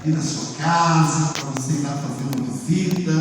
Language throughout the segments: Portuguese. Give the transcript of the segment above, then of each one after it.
ir na sua casa, para você ir lá fazer uma visita,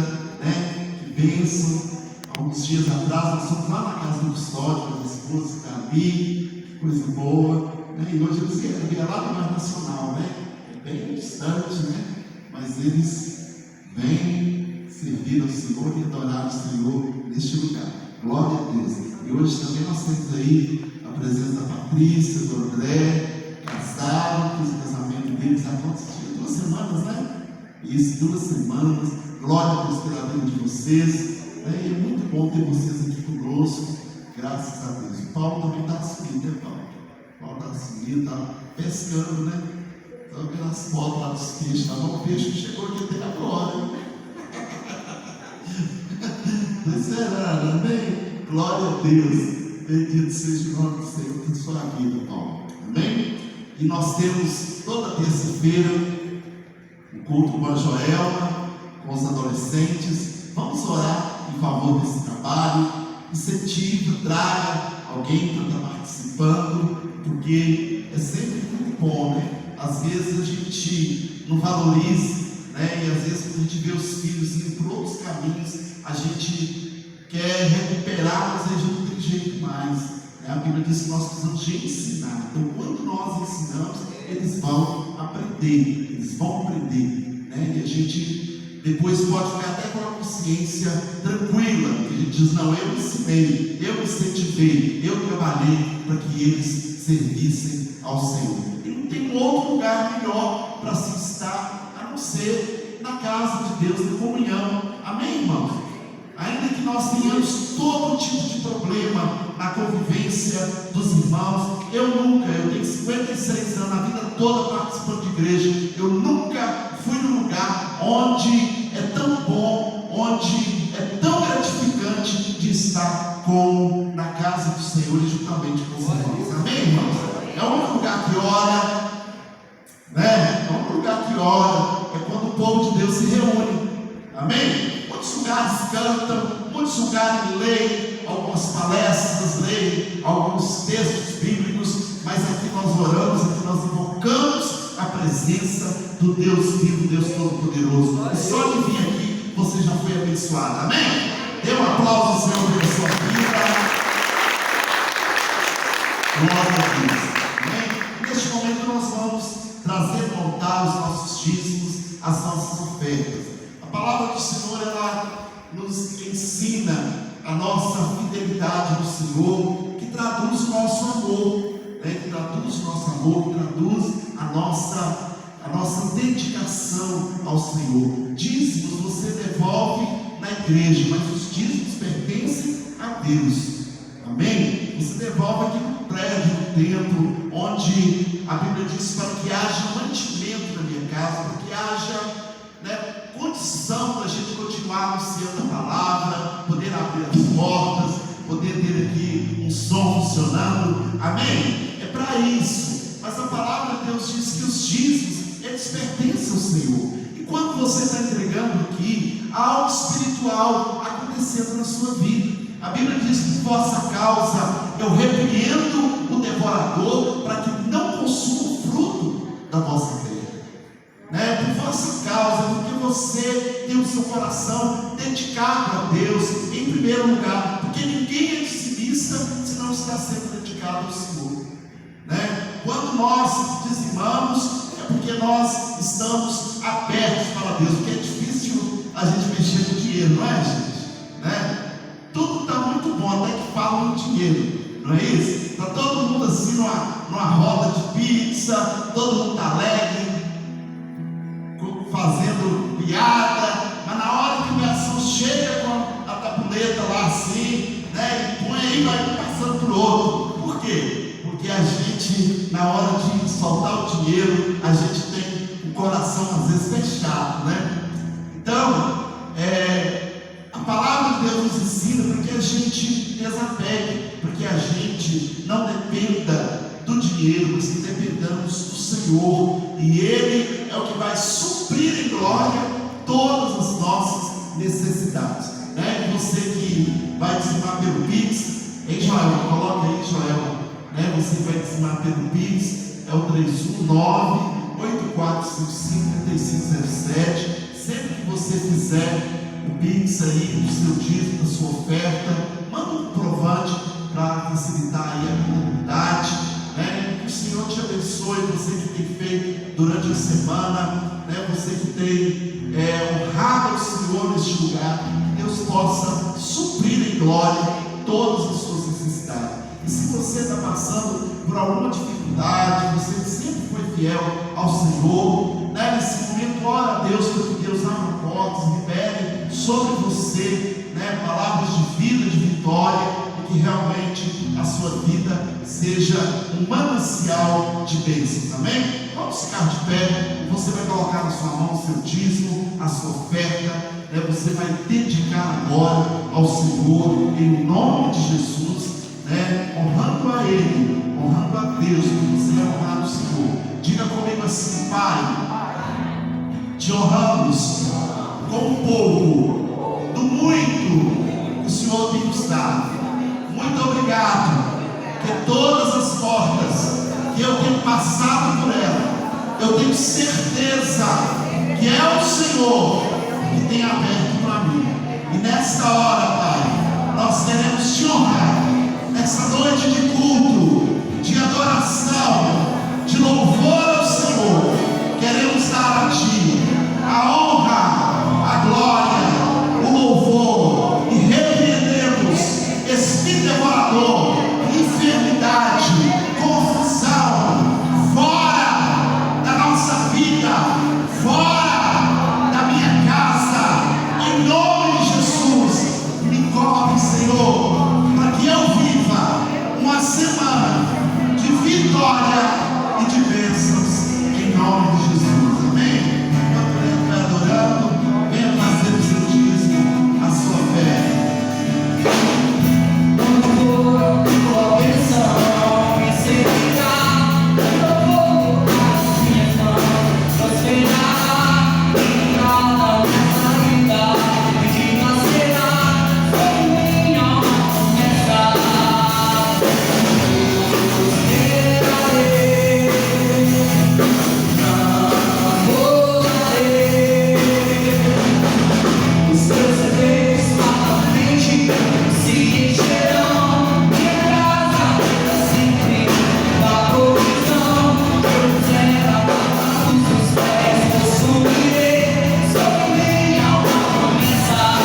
né? Que bênção. Alguns dias atrás nós fomos lá na casa do Custódio, com a esposa que está ali, que coisa boa, né? E hoje eles vieram lá do Bairro Nacional, né? É bem distante, né? Mas eles vêm servir ao Senhor e adorar o Senhor neste lugar. Glória a Deus. E hoje também nós temos aí a presença da Patrícia, do André, casaram, fiz o casamento deles há quantos dias? 2 semanas, né? Isso, 2 semanas. Glória a Deus pela vida de vocês. E é muito bom ter vocês aqui conosco, graças a Deus. O Paulo também está assumindo, né, Paulo? O Paulo está assumindo, está pescando, né? Então, pelas fotos lá dos peixes, tá bom? O peixe chegou aqui até agora. Será, amém? Glória a Deus. Bendito seja o nome do Senhor em sua vida, Paulo. Amém? E nós temos toda terça-feira o culto com a Joelma, com os adolescentes. Vamos orar em favor desse trabalho. Incentive, traga alguém para estar participando, porque é sempre muito bom, né? Às vezes a gente não valoriza, né? E às vezes quando a gente vê os filhos indo por outros caminhos, a gente quer recuperar, mas a gente não tem jeito mais, né? A Bíblia diz que nós precisamos de ensinar. Então quando nós ensinamos, eles vão aprender, né? E a gente depois pode ficar até com a consciência tranquila, que a gente diz, não, eu ensinei, eu incentivei, eu trabalhei para que eles servissem ao Senhor. E não tem um outro lugar melhor para se estar, a não ser na casa de Deus, na comunhão. Amém, irmãos? Ainda que nós tenhamos todo tipo de problema na convivência dos irmãos, eu tenho 56 anos, a vida toda participando de igreja, eu nunca fui num lugar onde é tão bom, onde é tão gratificante de estar como na casa do Senhor e juntamente com os irmãos. Amém, irmãos? É o único lugar que ora, né? É o único lugar que ora, é quando o povo de Deus se reúne. Amém? Muitos lugares cantam, muitos lugares leem algumas palestras, leem alguns textos bíblicos, mas aqui nós oramos, aqui nós invocamos a presença do Deus vivo, Deus Todo-Poderoso. E só de vir aqui você já foi abençoado. Amém? Dê um aplauso ao Senhor pela sua vida. Glória a Deus. Amém? Neste momento nós vamos trazer no altar os nossos dízimos, as nossas ofertas. A palavra do Senhor, ela nos ensina a nossa fidelidade no Senhor, que traduz o nosso amor, né? Que traduz o nosso amor, que traduz a nossa dedicação ao Senhor. Dízimos você devolve na igreja, mas os dízimos pertencem a Deus. Amém? Você devolve aqui no prédio, no templo, onde a Bíblia diz para que haja mantimento na minha casa, para que haja, né, condição para a gente continuar anunciando a palavra, poder abrir as portas, poder ter aqui um som funcionando. Amém? É para isso. Mas a palavra de Deus diz que os dízimos, eles pertencem ao Senhor. E quando você está entregando aqui, há algo espiritual acontecendo na sua vida. A Bíblia diz que por vossa causa eu repreendo o devorador, para que não consuma o fruto da vossa fé. Né? Por vossa causa, porque você tem o seu coração dedicado a Deus em primeiro lugar, porque ninguém é dizimista se não está sendo dedicado ao Senhor. Né? Quando nós dizimamos, é porque nós estamos abertos para Deus, porque é difícil a gente mexer com dinheiro, não é, gente? Né? Tudo está muito bom, até que falam em dinheiro, não é isso? Está todo mundo assim numa roda de pizza, todo mundo está alegre, fazendo piada, mas na hora que o garçom chega com a tabuleta lá assim, né, e põe aí, vai passando para o outro. Por quê? Porque a gente, na hora de soltar o dinheiro, a gente tem o coração às vezes fechado, né? Então, a palavra de Deus nos ensina para que a gente desapegue, para que a gente não dependa do dinheiro, mas que dependamos do Senhor, e Ele é o que vai suprir em glória todas as nossas necessidades, né? E você que vai dizimar pelo Pix, hein, Joel? Coloca aí, Joel, né? Você vai dizimar pelo Pix, é o 319 8455-3507. Sempre que você fizer o Pix aí, o seu dízimo, a sua oferta, manda um comprovante para facilitar aí a comunidade, né? Que o Senhor te abençoe, você que tem feito durante a semana, né? Você que tem honrado o Senhor neste lugar, que Deus possa suprir em glória todas as suas necessidades. E se você está passando por alguma dificuldade, você sempre foi fiel ao Senhor, né? Nesse momento, ora a Deus para que Deus abra portas, libere sobre você, né, palavras de vida, de vitória, e que realmente a sua vida seja um manancial de bênçãos. Amém? Vamos ficar de pé. Você vai colocar na sua mão o seu dízimo, a sua oferta, né? Você vai dedicar agora ao Senhor, em nome de Jesus, né? Honrando a Ele, honrando a Deus, porque você vai honrar o Senhor. Diga comigo assim: Pai, te honramos com um pouco do muito que o Senhor tem nos dado. Muito obrigado, que todas as portas que eu tenho passado por ela, eu tenho certeza que é o Senhor que tem aberto para mim. E nesta hora, Pai, nós queremos te honrar. Nessa noite de culto, de adoração, de louvor ao Senhor, queremos dar a Ti a honra, a glória, o louvor, e repreendemos espírito devorador, enfermidade, confusão, fora da nossa vida, fora da minha casa, em nome de Jesus. Me cobre, Senhor, para que eu viva uma semana de vitória e de bênçãos, em nome de Jesus. Amém? Enquanto ele vai adorando, venha fazer o seu dízimo, a sua fé. Tua bênção me seguirá, eu vou nas minhas mãos prosperar, e nada nessa vida que nascerá, sobre minha alma começar. Os teus segredos facilmente se encherão, minha casa sempre da provisão. Eu zero os teus pés, eu subirei, sobre minha alma começar.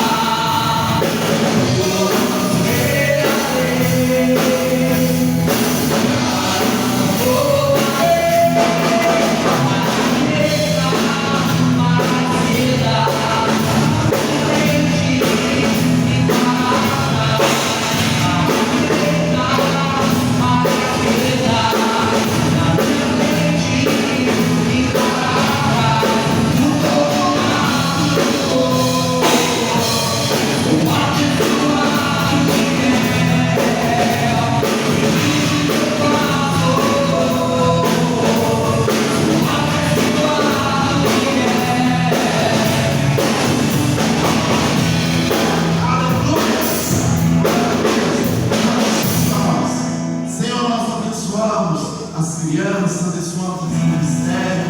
Senhor, nós abençoamos as crianças, abençoamos esse ministério,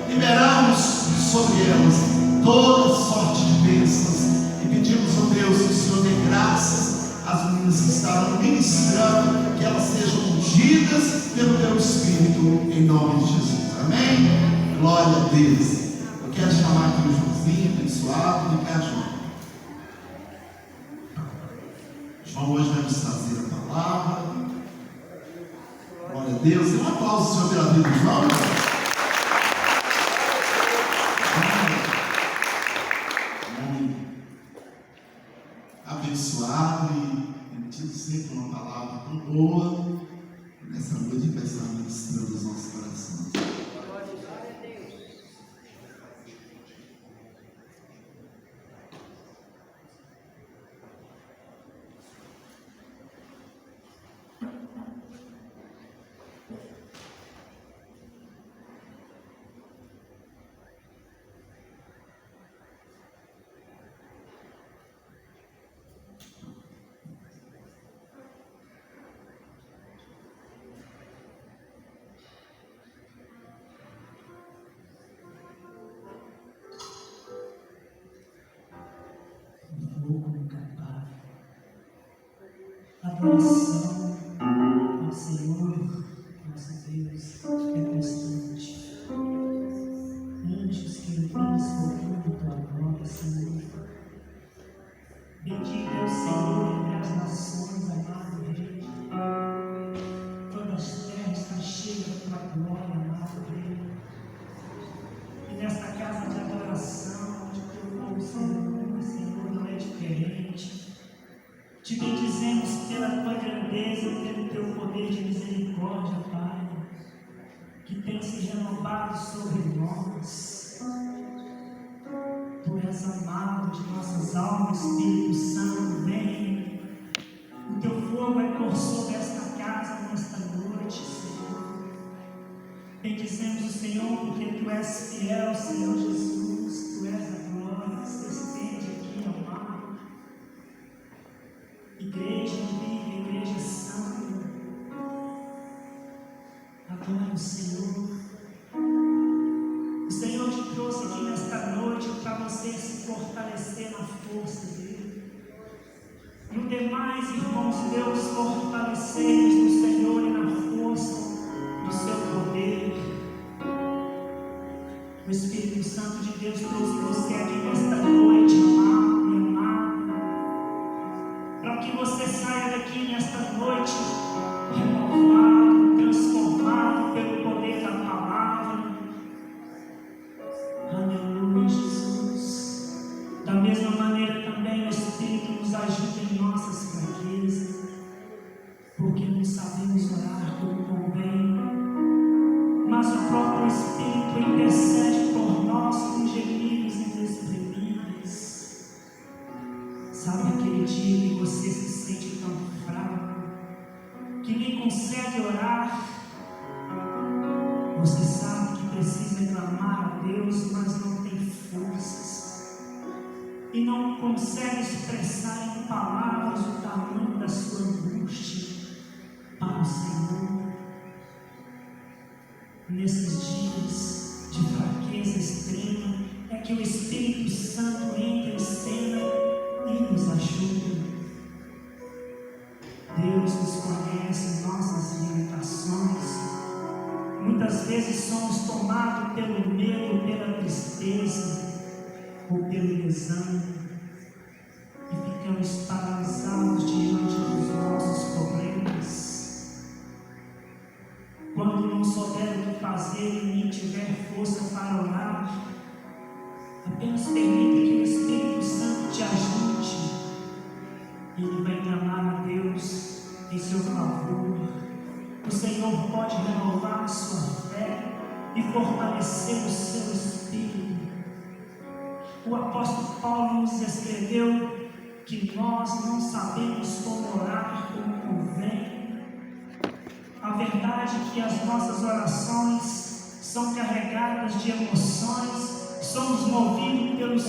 liberamos sobre elas toda sorte de bênçãos e pedimos, ó Deus, que o Senhor dê graças às meninas que estarão ministrando, que elas sejam ungidas pelo Teu Espírito, em nome de Jesus. Amém? Glória a Deus. Eu quero chamar aqui o Joãozinho, abençoado, vem cá, João. João hoje vai nos trazer a palavra. Glória a Deus. Um aplauso, Senhor, pela vida do João. Abençoado e tido sempre uma palavra tão boa. Nessa noite vai estar ministrando os nossos corações. adoração ao Senhor, nosso Deus, é constante. Anjos, querubins, formando tua glória, Senhor. Bendito é o Senhor entre as nações, amado Rei. Toda a terra está cheia da tua glória, amado Rei. E nesta casa de adoração, onde teu povo Senhor, não é diferente. Te bendizemos pela tua grandeza, pelo teu poder de misericórdia, Pai, que tem se renovado sobre nós. Tu és amado de nossas almas, Espírito Santo, vem. O teu fogo é por sobre esta casa nesta noite, Senhor. Bendizemos o Senhor porque tu és fiel, Senhor Jesus, tu és a glória que se estende aqui ao mar. Igreja viva, igreja santa, adora o Senhor. O Senhor te trouxe aqui nesta noite para você se fortalecer na força dele. No demais, irmãos, Deus fortalecemos no Senhor e na força do seu poder. O Espírito Santo de Deus trouxe você aqui nesta noite, amado e amada, para que você saia daqui nesta noite renovado, transformado pelo poder da palavra. Aleluia, Jesus. Da mesma maneira também o Espírito nos ajuda em nossas fraquezas, porque não sabemos orar como convém, mas o próprio Espírito intercede por nós com gemidos inexprimíveis. Sabe aquele dia que você se sente tão fraco, que nem consegue orar? Você sabe que precisa clamar a Deus, mas não tem forças, e não consegue expressar em palavras o tamanho da sua angústia para o Senhor. Nesses dias de fraqueza extrema, é que o Espírito Santo entra em cena e nos ajuda. Deus nos conhece nossas limitações. Muitas vezes somos tomados pelo medo, pela tristeza ou pelo desânimo e ficamos paralisados diante dos nossos problemas. Quando não souber o que fazer e nem tiver força para orar, apenas permita que o Espírito Santo te ajude. Ele vai clamar a Deus em seu favor. O Senhor pode renovar a sua fé e fortalecer o seu espírito. O apóstolo Paulo nos escreveu que nós não sabemos como orar como convém. A verdade é que as nossas orações são carregadas de emoções, somos movidos pelos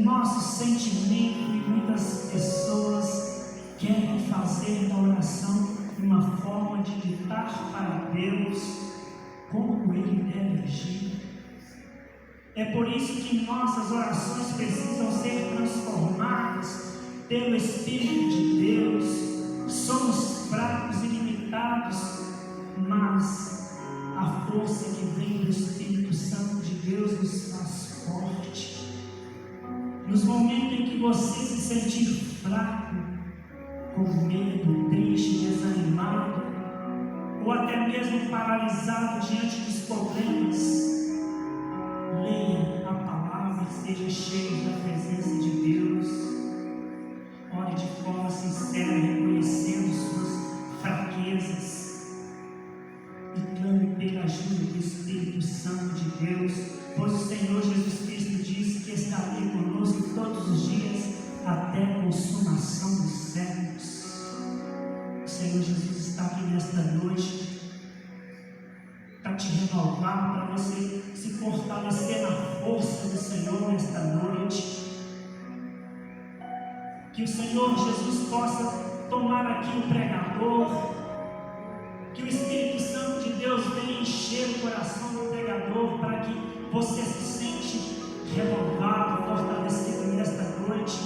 nossos sentimentos, e muitas pessoas querem fazer da oração uma forma de ditar para Deus como Ele deve agir. É por isso que nossas orações precisam ser transformadas pelo Espírito de Deus. Somos fracos e limitados, mas a força que vem do Espírito Santo de Deus nos faz forte. Nos momentos em que você se sentir fraco, com medo, triste, desanimado, ou até mesmo paralisado diante dos problemas, leia a palavra e seja cheio da presença de Deus. Ore de forma sincera, reconhecendo suas fraquezas, e clame pela ajuda do Espírito Santo de Deus, pois o Senhor Jesus Cristo disse que estaria conosco todos os dias até a consumação dos séculos. O Senhor Jesus está aqui nesta noite para te renovar, para você se fortalecer na força do Senhor nesta noite. Que o Senhor Jesus possa tomar aqui o pregador, que o Espírito Santo de Deus venha encher o coração do pregador, para que você se sente renovado, fortalecido nesta noite,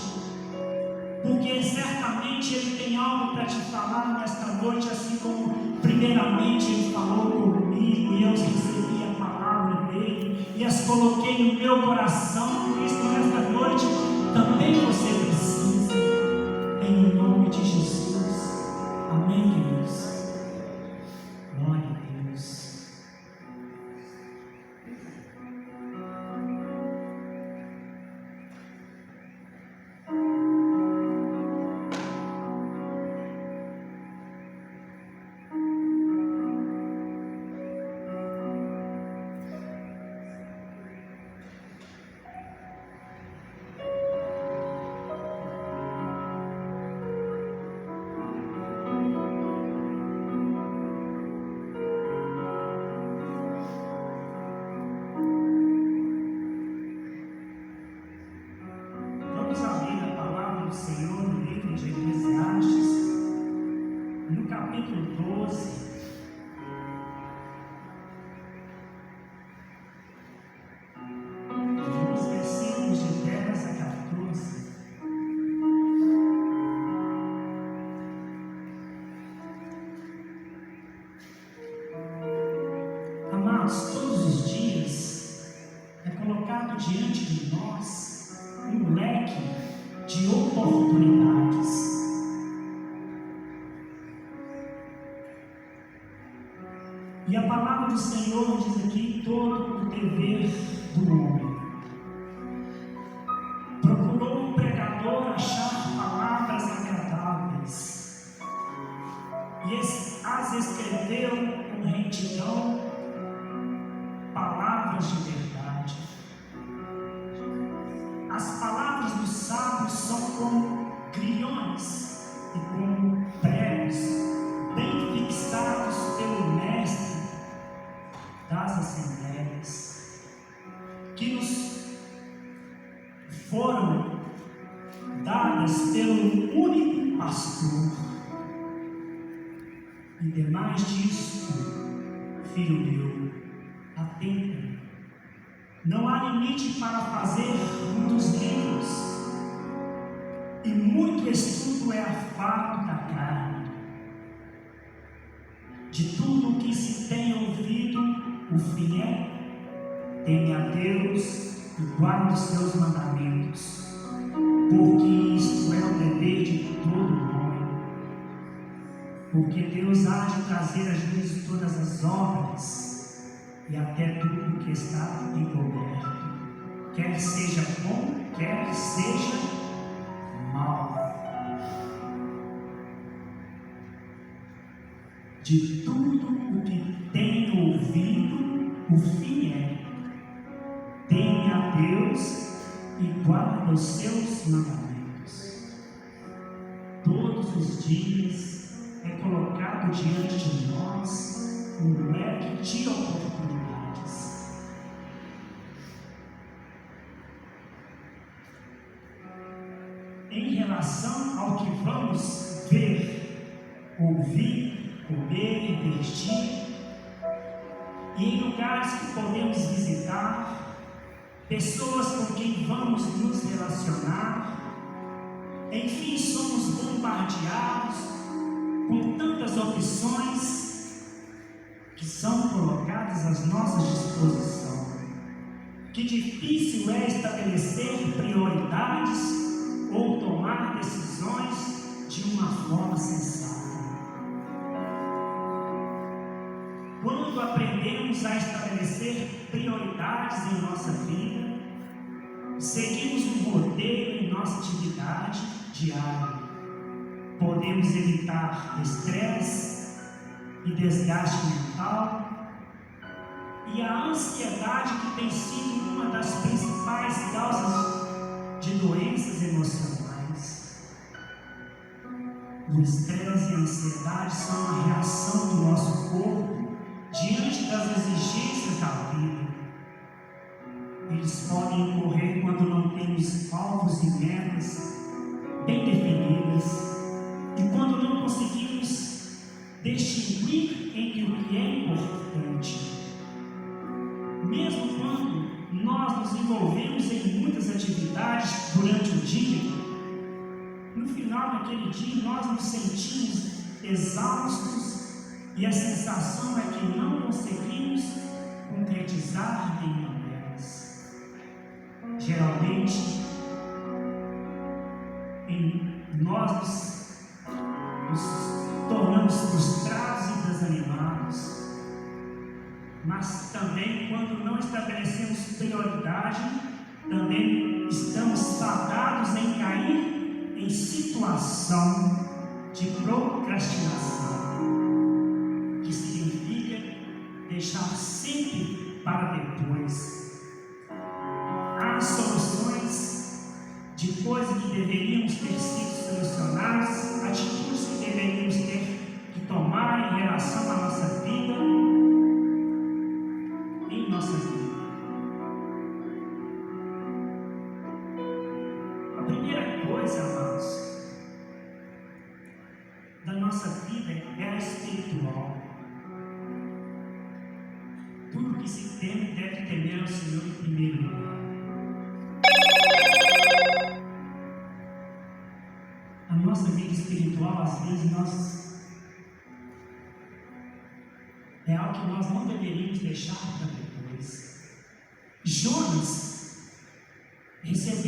porque certamente Ele tem algo para te falar nesta noite, assim como primeiramente Ele falou comigo e eu recebi a palavra dele e as coloquei no meu coração. Por isso, nesta noite, também você precisa, em nome de Jesus. Amém, queridos? Glória a Deus. Todos os dias é colocado diante de nós um leque de oportunidades. E a palavra do Senhor diz aqui: todo o dever do homem. Procurou o pregador achar palavras agradáveis e as escreveu com retidão, palavras de verdade. As palavras dos sábios são como grilhões e como pregos bem fixados pelo mestre das assembleias, que nos foram dadas pelo único pastor. E demais disso, filho meu, atenta. Não há limite para fazer muitos livros, e muito estudo é afago da carne. De tudo o que se tem ouvido, o fim é: teme a Deus e guarde os seus mandamentos, porque isto é o dever de todo homem. Porque Deus há de trazer a juízo todas as obras e até tudo que está encoberto, quer seja bom, quer seja mal. De tudo o que tem ouvido, o fim é: teme a Deus e guarda os seus mandamentos. Todos os dias é colocado diante de nós um leque de oportunidades. Em relação ao que vamos ver, ouvir, comer e vestir, e em lugares que podemos visitar, pessoas com quem vamos nos relacionar, enfim, somos bombardeados com tantas opções que são colocadas à nossa disposição, que difícil é estabelecer prioridades ou tomar decisões de uma forma sensata. Quando aprendemos a estabelecer prioridades em nossa vida, seguimos um roteiro em nossa atividade diária, podemos evitar estresse e desgaste mental e a ansiedade, que tem sido uma das principais causas de doenças emocionais. O estresse e a ansiedade são uma reação do nosso corpo diante das exigências da vida. Eles podem ocorrer quando não temos alvos e metas bem definidas, e quando não conseguimos distinguir entre o que é importante. Mesmo quando nós nos envolvemos em muitas atividades durante o dia, no final final daquele dia nós nos sentimos exaustos e a sensação é que não conseguimos concretizar nenhuma delas. Geralmente, nós nos tornamos frustrados e desanimados, mas também quando não estabelecemos prioridade, também estamos fadados em cair em situação de procrastinação, que significa deixar sempre para depois. Há soluções de coisas que deveríamos ter sido solucionadas, atitudes que deveríamos ter que tomar em relação à nossa vida, em nossa vida. A primeira coisa, amados, da nossa vida é a espiritual. Tudo que se teme deve temer ao Senhor em primeiro lugar. A nossa vida espiritual, às vezes, é algo que nós não deveríamos deixar para depois.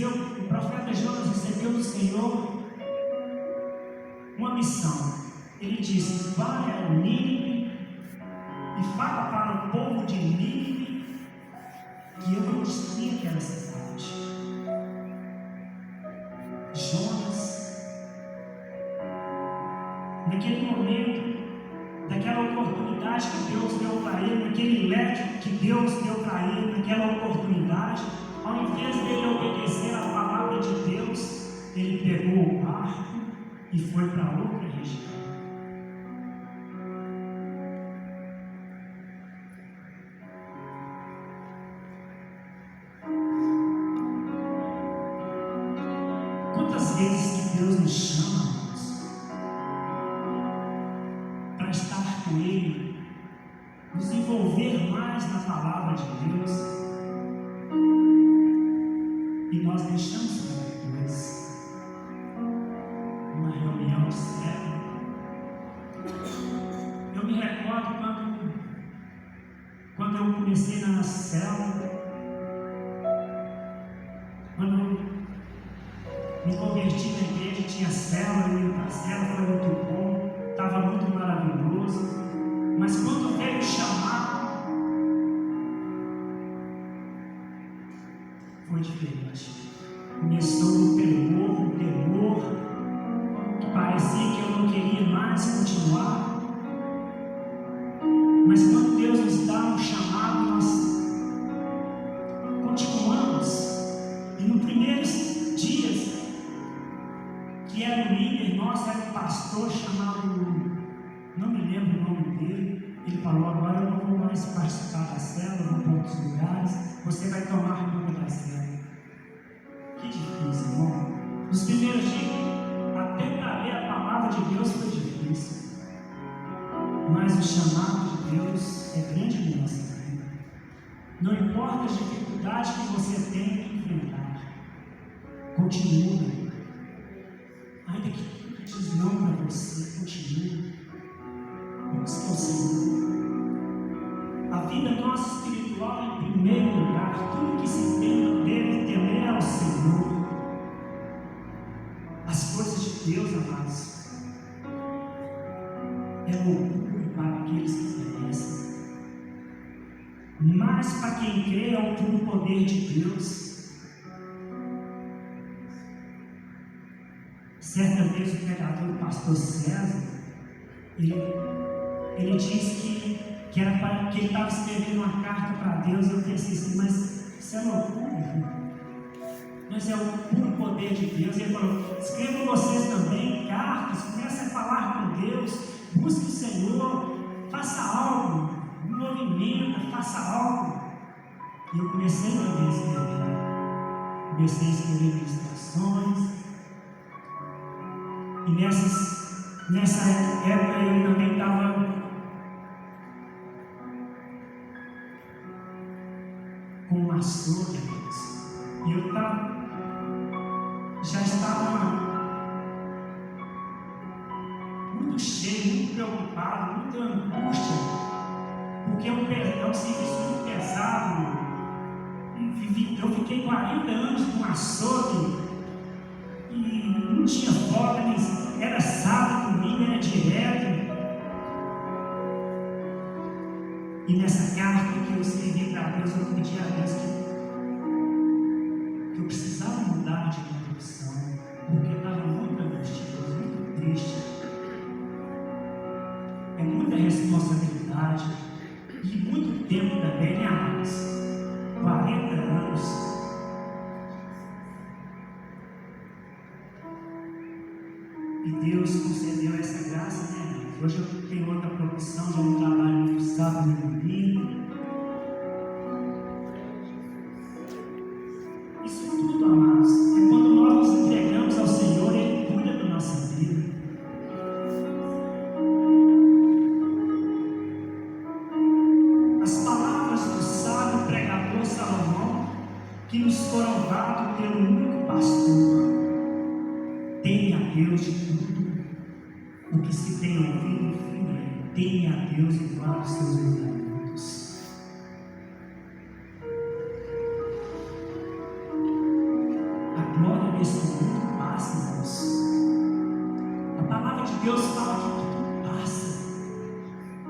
O profeta Jonas recebeu do Senhor uma missão. Ele disse: vai a Nínive e fala para o povo de Nínive que eu vou destruir aquela cidade. Jonas, naquele momento, daquela oportunidade que Deus deu para ele, naquele leque que Deus deu para ele, naquela oportunidade, ao invés dele obedecer a palavra de Deus, ele pegou o barco e foi para outra região. Quantas vezes que Deus nos chama, irmãos, para estar com Ele, nos envolver mais na palavra de Deus, e nós deixamos para depois uma reunião de célula. Eu me recordo quando eu comecei na célula, quando eu me converti na igreja, tinha célula, eu ia para a célula, foi muito bom, estava muito maravilhoso, mas quando veio o chamado, foi diferente. Começou um temor, que parecia que eu não queria mais continuar, mas quando Deus nos dá um chamado, nós continuamos, e nos primeiros dias, que era o líder nosso, era um pastor chamado, não me lembro o nome dele, ele falou: agora eu não vou mais participar da célula, não vou para outros lugares, você vai tomar conta da célula. Que difícil, irmão. Nos primeiros dias, até para ler a palavra de Deus foi difícil, mas o chamado de Deus é grande na nossa vida. Não importa as dificuldades que você tem que enfrentar, continua. Ainda que tudo diz não para você, continue. Busca o Senhor. A vida nossa espiritual, em primeiro lugar, tudo que se tem deve temer ao Senhor. As coisas de Deus, amados, é orgulho para aqueles que conhecem, mas para quem crê é o puro poder de Deus. Certa vez o pregador, o pastor César, ele disse que era para que ele estava escrevendo uma carta para Deus. Eu pensei assim, mas isso é loucura, mas é o puro poder de Deus. Ele falou: escrevam vocês também cartas, comecem a falar com Deus, busque o Senhor, faça algo, movimenta, faça algo. E eu comecei a escrever ministrações. E nessa época eu também estava com uma sogra, e eu já estava preocupado, muita angústia, porque é um serviço muito pesado. Eu fiquei 40 anos no açougue e não tinha folga, era sábado, domingo, era direto. E nessa carta que eu escrevi para Deus, eu pedi a Deus que eu precisava mudar de profissão, porque eu estava muito angustioso, muito triste. É muita responsabilidade e muito tempo também, né, amados? 40 anos. E Deus concedeu essa graça, né, amados? Hoje eu tenho outra profissão, já não trabalho no sábado e no domingo. Isso tudo, amados, é quando nós nos entregamos ao Senhor, Ele cuida da nossa vida. As palavras do sábio pregador Salomão, que nos foram dadas pelo único pastor: teme a Deus de tudo o que se tem ouvido, filho, teme a Deus e guarde os seus mandamentos. A glória desse mundo passa, irmãos. A palavra de Deus fala que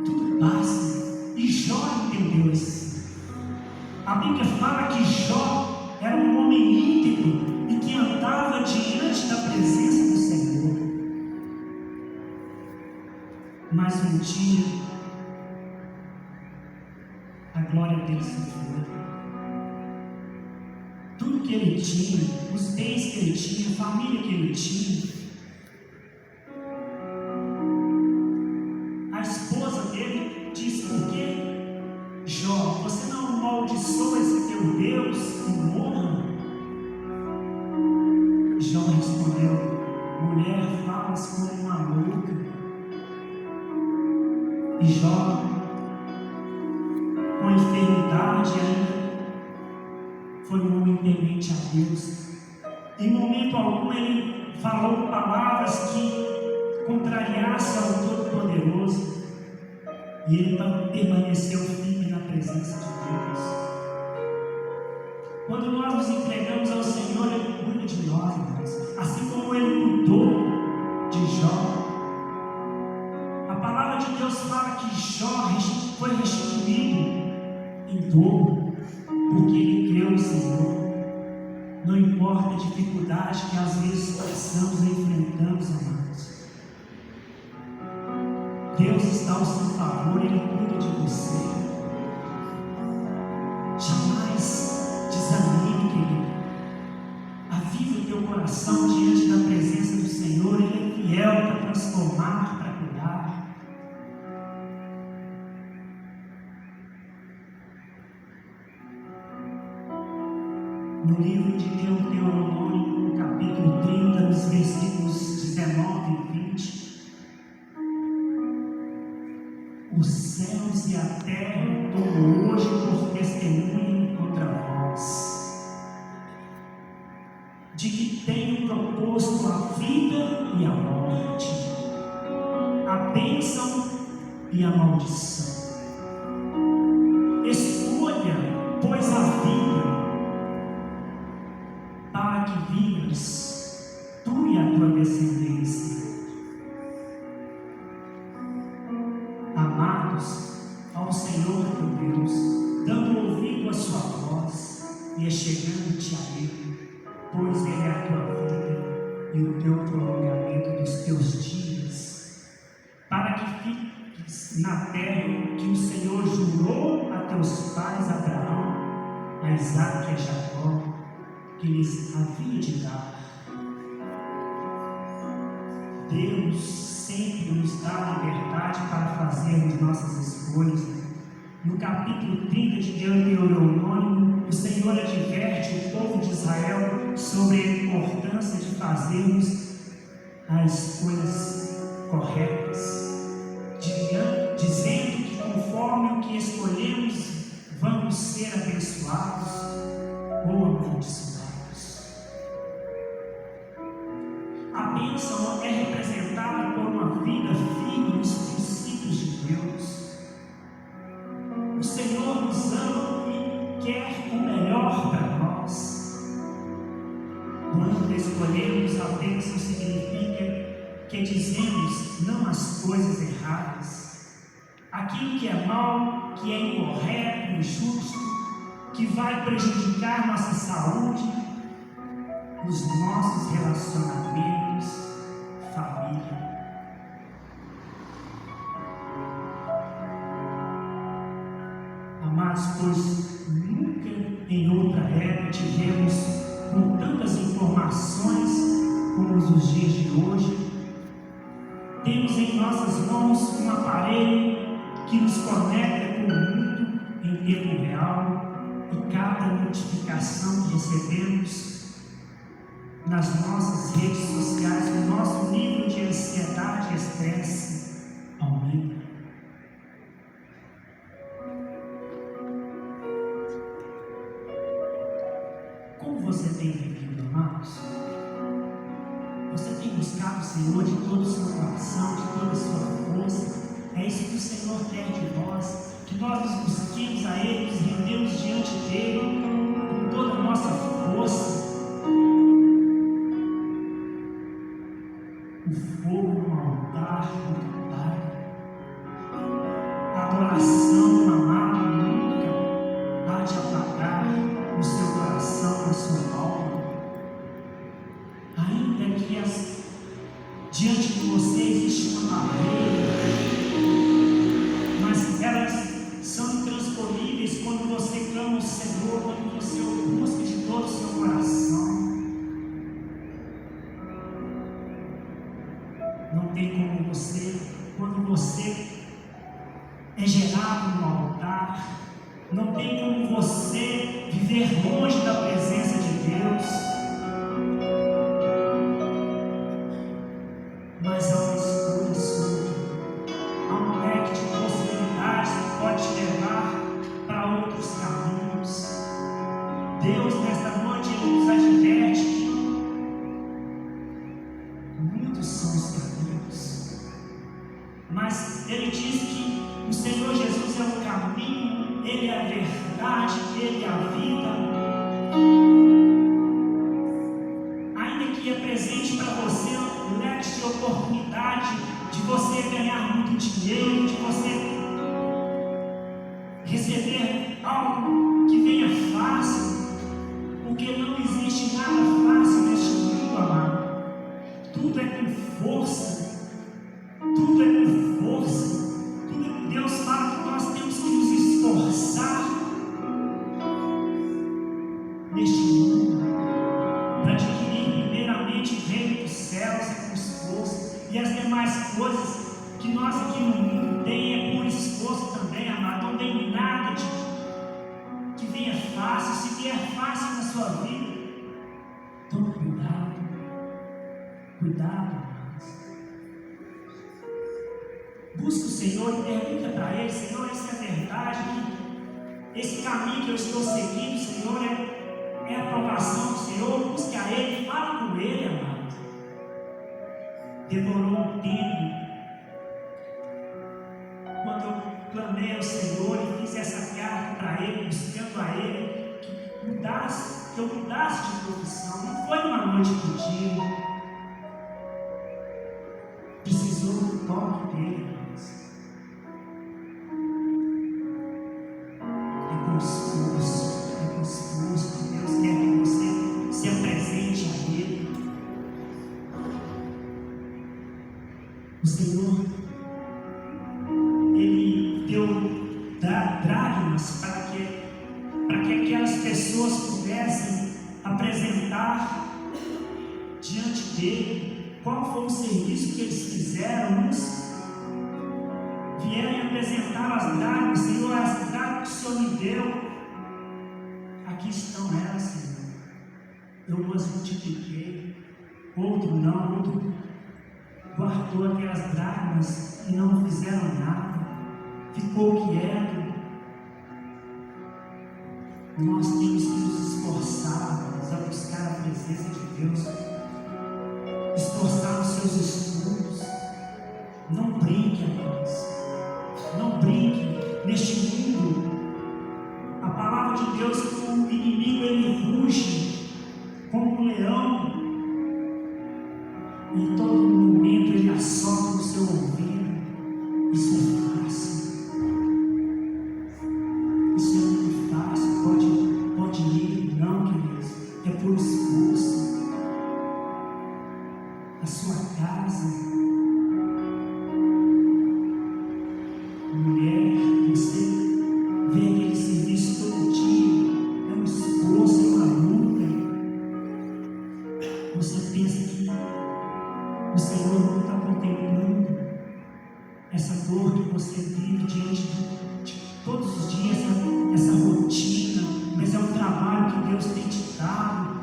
tudo passa, e Jó entendeu isso. A Bíblia fala que Jó era um homem íntegro e que andava diante da presença do Senhor. Mas um dia a glória dele se foi. Tudo que ele tinha, os bens que ele tinha, a família que ele tinha, a esposa dele disse: por que, Jó, você não amaldiçoa esse teu Deus e morra? Jó respondeu: mulher, falas como uma louca. E Jó, com enfermidade ainda, foi um homem temente a Deus. Em momento algum ele falou palavras que contrariassem ao Todo-Poderoso, e ele permaneceu firme na presença de Deus. Quando nós nos entregamos ao Senhor, Ele cuida de nós, irmãos, assim como Ele cuidou de Jó. A palavra de Deus fala que Jó foi restituído em dobro, porque ele creu no Senhor. Não importa a dificuldade que às vezes passamos e enfrentamos, amados, Deus está ao seu favor, Ele cuida de você. Jamais desanime, querido. Aviva o teu coração diante da presença do Senhor. Ele é fiel para transformar, para cuidar. No livro de Deuteronômio, no capítulo 30, nos versículos 19 e 20, os céus e a terra tomam hoje por testemunho contra vós, de que tenho proposto a vida e a morte, a bênção e a maldição. Escolha, pois, a vida, para que vivas tu e a tua descendência. Amados ao Senhor teu Deus, dando ouvido à sua voz e chegando-te a Ele, pois Ele é a tua vida e o teu prolongamento dos teus dias, para que fiques na terra que o Senhor jurou a teus pais Abraão, a Isaque e a Jacó, que lhes havia de dar. Deus sempre nos dá liberdade para fazermos nossas escolhas. No capítulo 30 de Deuteronômio, o Senhor adverte o povo de Israel sobre a importância de fazermos as escolhas corretas, dizendo que conforme o que escolhemos, vamos ser abençoados ou amaldiçoados. A bênção é representada por uma vida firme nos princípios escolhermos a bênção significa que dizemos não às coisas erradas, aquilo que é mal, que é incorreto, injusto, que vai prejudicar nossa saúde, os nossos relacionamentos, família. Amados, pois nunca em outra época tivemos com tantas informações como nos dias de hoje. Temos em nossas mãos um aparelho que nos conecta com o mundo em tempo real, e cada notificação que recebemos nas nossas redes sociais, o nosso nível de ansiedade e estresse aumenta. Como você tem vivido, amados? Você tem buscado o Senhor de todo o seu coração, de toda a sua força? É isso que o Senhor quer de nós, que nós nos busquemos a Ele, nos rendemos diante dEle com toda a nossa força. O fogo no altar do Pai, a adoração, amado, nunca há de apagar o seu coração, a sua alma. Ainda que diante de você existe uma barreira, mas elas são intransponíveis quando você clama ao Senhor, quando você o busca de todo o seu coração. Não tem como você, quando você é gerado no altar, não tem como você viver longe da presença de Deus. Mas há uma escolha sua, há um leque de possibilidades que pode te levar para outros caminhos. Deus, nesta noite, Ele nos adverte que muitos são os caminhos, mas Ele diz que o Senhor Jesus é o caminho, Ele é a verdade, Ele é a vida. Ainda que apresente para você um leque de oportunidade de você ganhar muito dinheiro, de você receber algo que venha fácil, porque não existe nada fácil neste mundo, amado. Tudo é com força, tudo é com força. Deus fala que nós temos que nos esforçar neste mundo para adquirir primeiramente o reino dos céus e com esforço, e as demais coisas que nós aqui no mundo tem é por esforço também, amado. Não tem nada que venha fácil. Se vier fácil na sua vida, tome cuidado, amados. Busque o Senhor e pergunta para Ele: Senhor, isso é verdade? Esse caminho que eu estou seguindo, Senhor, é a aprovação do Senhor? Busque a Ele, fala com Ele, amado. Demorou um tempo, quando eu clamei ao Senhor e fiz essa carta para Ele, buscando a Ele, que eu mudasse de profissão. Não foi uma noite do dia. Precisou do toque dele. É com esforço que Deus quer que você se apresente a Ele. O Senhor, Ele deu dragmas para que aquelas pessoas pudessem apresentar diante dele qual foi o serviço que eles fizeram. Uns vieram apresentar as dragmas: Senhor, as dragmas que o Senhor me deu, aqui estão elas, Senhor, eu as multipliquei. Outro não, outro guardou aquelas dracmas e não fizeram nada, ficou quieto. Nós temos que nos esforçar a buscar a presença de Deus, esforçar os seus estudos. Não brinque, amados, não brinque neste mundo. A palavra de Deus, o inimigo, ele ruge como um leão, esforço, a sua casa. Mulher, você vê aquele serviço todo dia, é um esforço, é uma luta. Você pensa que o Senhor não está contemplando essa dor que você vive diante de todos os dias, essa rotina, mas é um trabalho que Deus tem te dado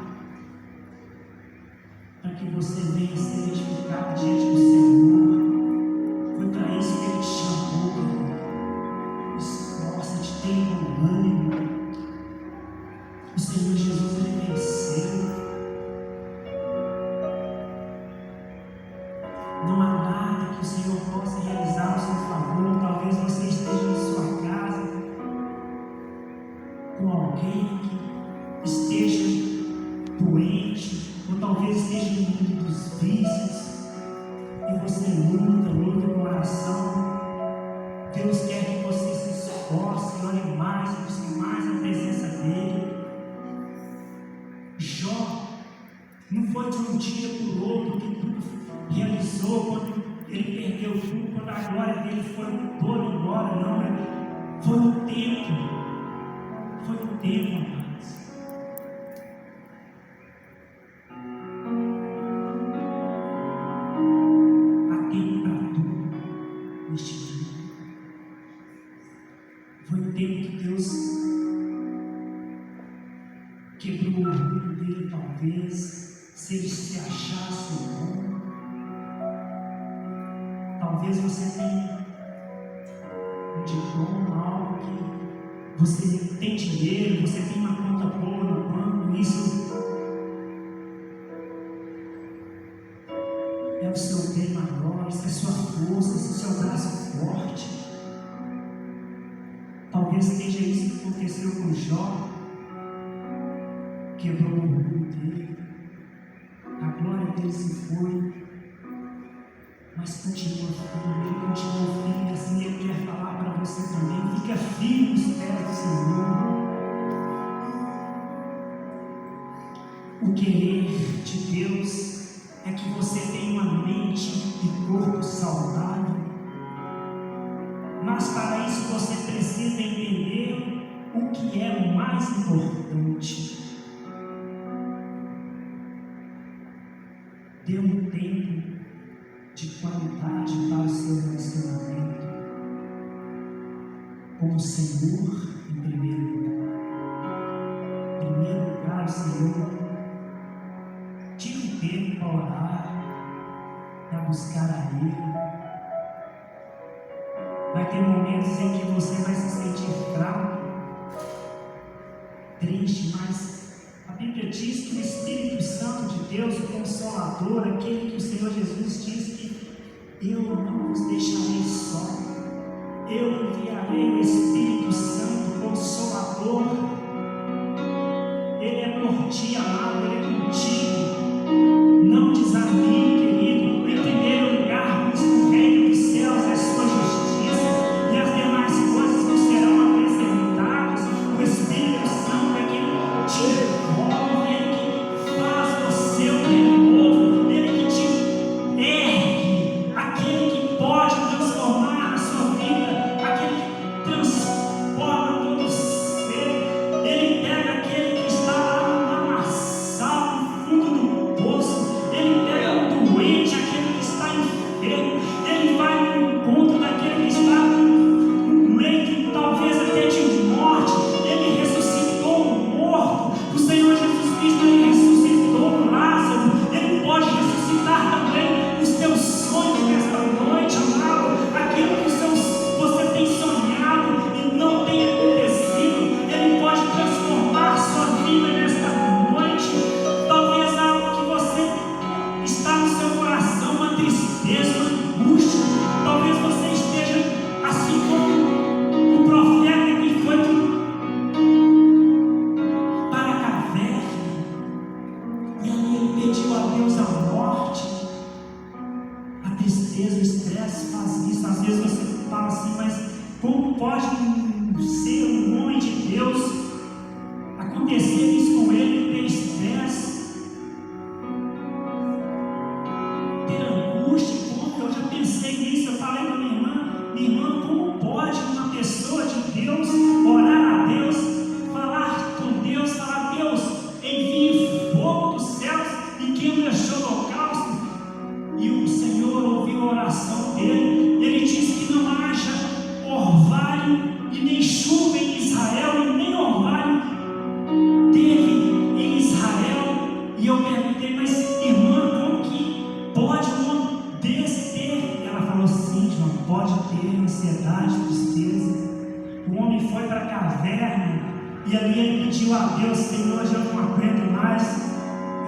para que você venha ser edificado diante do Senhor. Foi para isso que Ele te chamou. Esforça-te, tenha bom ânimo. O Senhor Jesus, Ele venceu. Não há nada que o Senhor possa realizar ao seu favor. Talvez você esteja em sua casa com alguém que esteja doente, ou talvez esteja no mundo dos vícios, e você luta com oração. Deus quer que você se esforce, ore mais, busque mais a presença dEle. Jó não foi de um dia para o outro que tudo realizou, quando ele perdeu tudo, quando a glória dele foi toda embora, não. Foi um tempo, amados. Há tempo para tudo neste mundo. Foi um tempo que Deus quebrou o orgulho dele, talvez, se ele se achasse bom. Talvez você tenha um diploma, algo que você tem dinheiro, você tem uma conta boa no banco, isso é o seu bem maior, isso é sua força, esse é o seu braço forte. Talvez seja isso que aconteceu com Jó, quebrou o orgulho dele, a glória dele se foi, mas continua firme, ele continua firme. Assim ele quer falar para você também: fica firme nos pés do Senhor. O querer de Deus é que você tenha uma mente e corpo saudável, mas para isso você precisa entender o que é o mais importante. Dê um tempo de qualidade para o seu relacionamento com o Senhor em primeiro lugar. Em primeiro lugar, o Senhor. Tire um tempo para orar, para buscar a Ele. Vai ter momentos em que você vai se sentir fraco, triste, mas a Bíblia diz que o Espírito Santo de Deus, o Consolador, aquele que o Senhor Jesus diz que eu não os deixarei só, eu enviarei o Espírito Santo Consolador. Ele é por ti, amado, Ele é contigo. Não desanime, querido. Em primeiro lugar, busque o reino dos céus e a sua justiça, e as demais coisas nos serão acrescentadas. O Espírito Santo é quem te devolve, ele que faz você o novo, ele que te ergue, aquele que pode transformar a sua vida, aquele que transforma todo o ser. Ele pega aquele que está lá no lamaçal, no fundo do poço, ele pega o doente, aquele que está enfermo, ele vai no encontro daquele que está no leito, talvez até de morte. Ele ressuscitou o morto. O Senhor Jesus Cristo, Ele ressuscitou Lázaro. Ele pode ressuscitar também os teus sonhos nesta noite, amado. Aquilo que você tem sonhado e não tem acontecido, Ele pode transformar a sua vida nesta noite. Talvez algo que você está no seu coração, uma tristeza, uma angústia. Talvez você esteja assim como o profeta que foi para a caverna, e ali ele pediu a Deus a morte. A tristeza, o estresse faz isso. Às vezes você fala assim: mas como pode um ser um homem de Deus acontecer isso com ele, ter estresse? E eu perguntei, mas irmã, como que pode um homem desse ter? Ela falou, sim, João, pode ter ansiedade, tristeza. O homem foi para a caverna e ali ele pediu a Deus, Senhor, eu não aguento mais,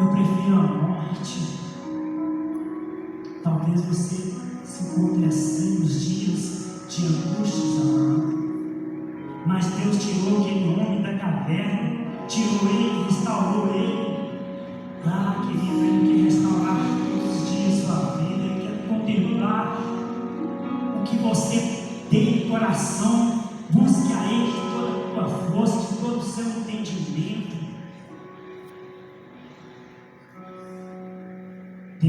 eu prefiro a morte. Talvez você se encontre assim nos dias de angústias, amado. Mas Deus tirou aquele homem da caverna, tirou ele, restaurou ele. Ah, querido, Ele quer restaurar todos os dias sua vida, Ele quer contemplar o que você tem no coração. Busque a Ele de toda a tua força, de todo o seu entendimento. Dê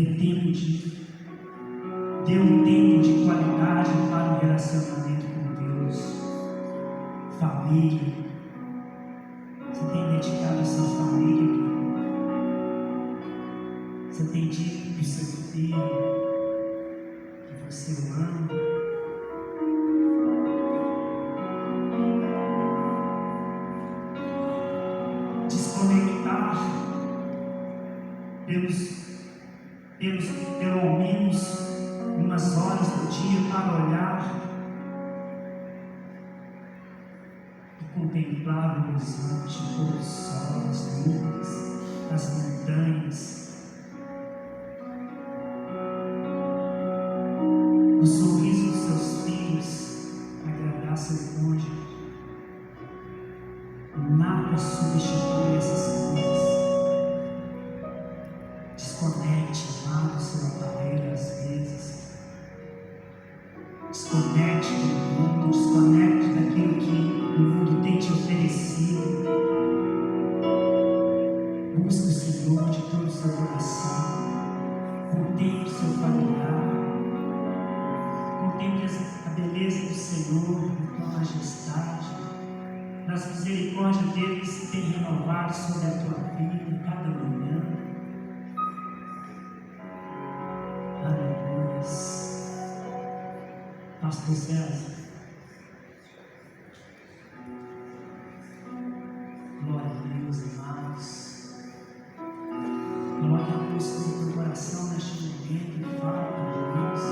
um tempo de qualidade para o relacionamento com Deus. Família. Você tem dedicado a sua família? Você tem dito para o seu filho que você o ama? Desconectar pelo menos umas horas do dia para olhar e contemplar o horizonte, o pôr do sol, as nuvens, as montanhas, o sorriso dos seus filhos, agradar seu cônjuge. Nada substitui essas coisas. Desconecte, amado, o seu aparelho às vezes. Desconecte do mundo, desconecte daquilo que o mundo tem te oferecido. Busque o Senhor de todo o seu coração. Contemple o seu familiar. Contemple a beleza do Senhor, a tua majestade. Nas misericórdias dele que se tem renovado sobre a tua vida cada manhã. Aleluia. Pastor César, glória a Deus, amados. Coloque a música no teu coração neste momento e fala para Deus.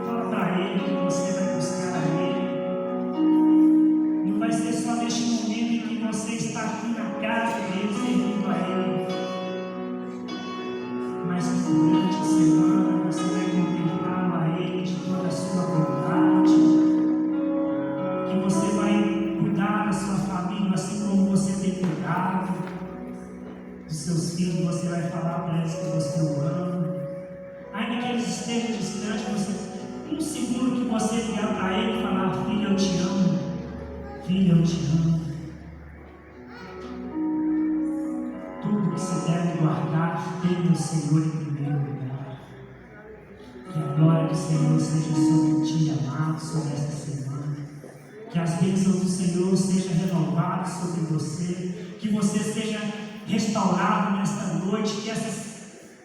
Fala para Ele que você vai buscar a Ele. Não vai ser só neste momento em que você está aqui na casa dele, servindo a Ele, mas que durante a semana você vai contemplá-lo a Ele de toda a sua vontade, que você vai cuidar da sua família assim como você tem cuidado dos seus filhos. Você vai falar para eles que você o ama, ainda que eles estejam distantes. Um segundo que você vier para ele e falar: filho, eu te amo, filho, eu te amo. Tudo que você deve guardar, tenha o Senhor em primeiro lugar. Que a glória do Senhor seja sobre ti, amado, sobre esta semana. Que as bênçãos do Senhor sejam renovadas sobre você. Que você seja restaurado nesta noite.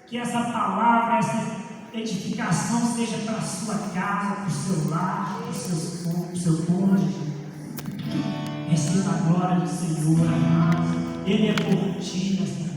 Que essa palavra, essa edificação seja para a sua casa, para o seu lar, para o seu cônjuge. Receba a glória do Senhor, amado. Ele é por ti nesta